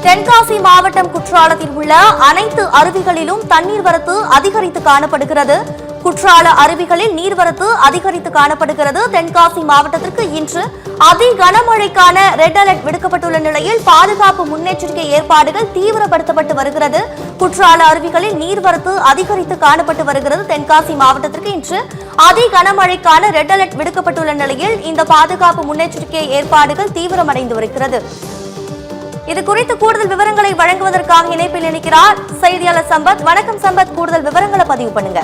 தென்காசி மாவட்டம் குற்றாலத்தில் உள்ள அனைத்து அருவிகளிலும் தண்ணீர் வரத்து அதிகரித்து காணப்படுகிறது. குற்றால அருவிகளில் நீர்வரத்து அதிகரித்து காணப்படுகிறது. தென்காசி மாவட்டத்திற்கு இன்று அதி கனமழைக்கான ரெட் அலர்ட் விடுக்கப்பட்டுள்ள நிலையில் பாதுகாப்பு முன்னெச்சரிக்கை ஏற்பாடுகள் தீவிரப்படுத்தப்பட்டு வருகிறது. குற்றால அருவிகளில் நீர்வரத்து அதிகரித்து காணப்பட்டு வருகிறது. தென்காசி மாவட்டத்திற்கு இன்று அதி கனமழைக்கான ரெட் அலர்ட் விடுக்கப்பட்டுள்ள நிலையில் இந்த பாதுகாப்பு முன்னெச்சரிக்கை ஏற்பாடுகள் தீவிரமடைந்து வருகிறது. இது குறித்து கூடுதல் விவரங்களை வழங்குவதற்காக இணைப்பில் இணைக்கிறார் செய்தியாளர் சம்பத். வணக்கம் சம்பத், கூடுதல் விவரங்களை பதிவு பண்ணுங்க.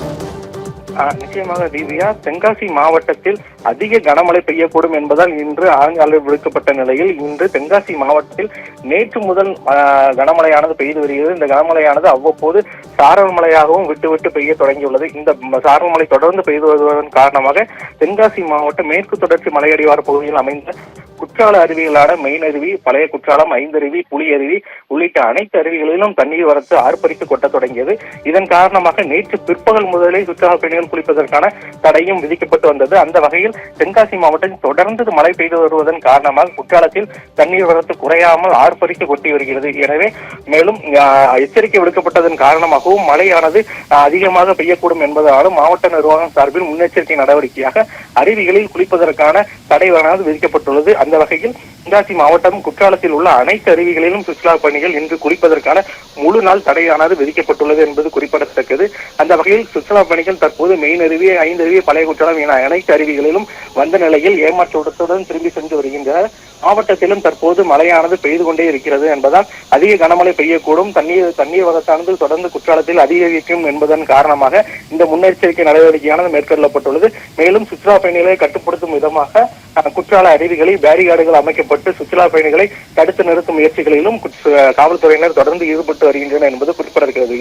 நிச்சயமாக திவ்யா, தென்காசி மாவட்டத்தில் அதிக கனமழை பெய்யக்கூடும் என்பதால் இன்று ஆரஞ்சு அலர்ட் விடுக்கப்பட்ட நிலையில் இன்று தென்காசி மாவட்டத்தில் நேற்று முதல் கனமழையானது பெய்து வருகிறது. இந்த கனமழையானது அவ்வப்போது சாரல் மழையாகவும் விட்டு விட்டு பெய்ய தொடங்கியுள்ளது. இந்த சாரல் மழை தொடர்ந்து பெய்து வருவதன் காரணமாக தென்காசி மாவட்டம் மேற்கு தொடர்ச்சி மலையடிவார பகுதியில் அமைந்த குற்றால அருவிகளான மெயின் அருவி, பழைய குற்றாலம், ஐந்தருவி, புலி அருவி உள்ளிட்ட அனைத்து அருவிகளிலும் தண்ணீர் வரத்து ஆர்ப்பரித்து கொட்ட தொடங்கியது. இதன் காரணமாக நேற்று பிற்பகல் முதலே சுற்றுலா பயணிகள் குளிப்பதற்கான தடையும் விதிக்கப்பட்டு வந்தது. அந்த வகையில் தென்காசி மாவட்டத்தில் தொடர்ந்து மழை பெய்து வருவதன் காரணமாக குற்றாலத்தில் தண்ணீர் வரத்து குறையாமல் ஆர்ப்பரித்து கொட்டி வருகிறது. எனவே மேலும் எச்சரிக்கை விடுக்கப்பட்டதன் காரணமாகவும் மழையானது அதிகமாக பெய்யக்கூடும் என்பதாலும் மாவட்ட நிர்வாகம் சார்பில் முன்னெச்சரிக்கை நடவடிக்கையாக அருவிகளில் குளிப்பதற்கான தடையானது விதிக்கப்பட்டுள்ளது. அந்த வகையில் தென்காசி மாவட்டம் குற்றாலத்தில் உள்ள அனைத்து அருவிகளிலும் சுற்றுலா பயணிகள் இன்று குளிப்பதற்கான முழு நாள் தடையானது விதிக்கப்பட்டுள்ளது என்பது குறிப்பிடத்தக்கது. அந்த வகையில் சுற்றுலா பயணிகள் தற்போது மெயின் அருவி, ஐந்தருவி, பழைய குற்றாலம் என அனைத்து அருவிகளிலும் வந்த நிலையில் ஏமாற்றத்துடன் திரும்பி சென்று வருகின்றனர். மாவட்டத்திலும் தற்போது மழையானது பெய்து கொண்டே இருக்கிறது என்பதால் அதிக கனமழை பெய்யக்கூடும், தண்ணீர் வரத்தானது தொடர்ந்து குற்றாலத்தில் அதிகரிக்கும் என்பதன் காரணமாக இந்த முன்னெச்சரிக்கை நடவடிக்கையானது மேற்கொள்ளப்பட்டுள்ளது. மேலும் சுற்றுலா பயணிகளை கட்டுப்படுத்தும் விதமாக குற்றால அருவிகளில் பேரிகார்டுகள் அமைக்கப்பட்டு சுற்றுலா பயணிகளை தடுத்து நிறுத்தும் முயற்சிகளிலும் காவல்துறையினர் தொடர்ந்து ஈடுபட்டு வருகின்றனர் என்பது குறிப்பிடத்தக்கது.